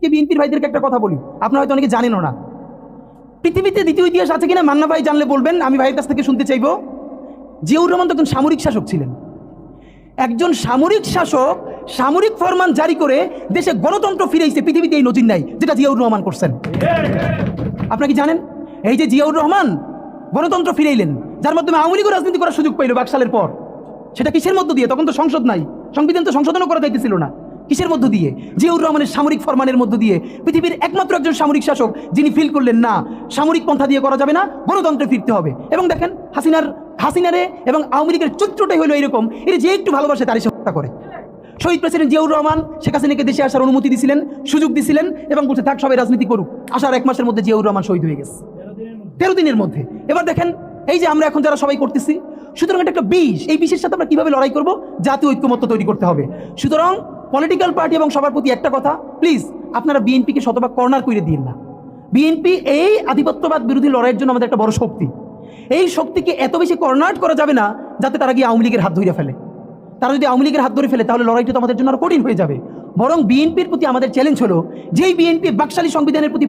বিএনপির ভাইদেরকে একটা কথা বলি, আপনারা হয়তো অনেকে জানেনও না। পৃথিবীতে দ্বিতীয় ইতিহাস আছে কিনা মান্না ভাই জানলে বলবেন, আমি ভাইয়ের কাছ থেকে শুনতে চাইবো। জিয়াউর রহমান তো একজন সামরিক শাসক ছিলেন। একজন সামরিক শাসক সামরিক ফরমান জারি করে দেশে গণতন্ত্র ফিরেছে, পৃথিবীতে এই নজির নাই যেটা জিয়াউর রহমান করছেন। আপনারা কি জানেন এই যে জিয়াউর রহমান গণতন্ত্র ফিরাইলেন, যার মাধ্যমে আওয়ামী লীগের রাজনীতি করার সুযোগ পাইল ১ সালের পর, সেটা কিসের মধ্য দিয়ে? তখন তো সংসদ নাই, সংবিধান তো সংশোধনও করা যাইতেছিল না। কিসের মধ্য দিয়ে? জিয়াউর রহমানের সামরিক ফরমানের মধ্য দিয়ে। পৃথিবীর একমাত্র একজন সামরিক শাসক যিনি ফিল করলেন না সামরিক পন্থা দিয়ে করা যাবে না, গণতন্ত্রে ফিরতে হবে। এবং দেখেন হাসিনারে এবং আওয়ামী লীগের চরিত্রটাই হলো এরকম, এটা যে একটু ভালোবাসে তারই সে হত্যা করে। শহীদ প্রেসিডেন্ট জিয়াউর রহমান শেখ হাসিনাকে দেশে আসার অনুমতি দিয়েছিলেন, সুযোগ দিয়েছিলেন এবং বলছে থাক সবাই রাজনীতি করুক। আসার 1 মাসের মধ্যে জিয়াউর রহমান শহীদ হয়ে গেছে, 13 দিনের মধ্যে। এবার দেখেন এই যে আমরা এখন যারা সবাই করতেছি, সুতরাং এটা একটা বিষ। এই বিষের সাথে আমরা কিভাবে লড়াই করব? জাতীয় ঐক্যমত্য তৈরি করতে হবে। সুতরাং পলিটিক্যাল পার্টি এবং সবার প্রতি একটা কথা, প্লিজ আপনারা বিএনপিকে শতভাগ কর্নার করে দিন না। বিএনপি এই আধিপত্যবাদ বিরোধী লড়াইয়ের জন্য আমাদের একটা বড় শক্তি। এই শক্তিকে এত বেশি কর্নার করা যাবে না যাতে তারা গিয়ে আওয়ামী লীগের হাত ধরে ফেলে। তারা যদি আওয়ামী লীগের হাত ধরে ফেলে তাহলে লড়াইটা তো আমাদের জন্য আরো কঠিন হয়ে যাবে। বরং বিএনপির প্রতি আমাদের চ্যালেঞ্জ হলো, যেই বিএনপি বাকশালী সংবিধানের প্রতি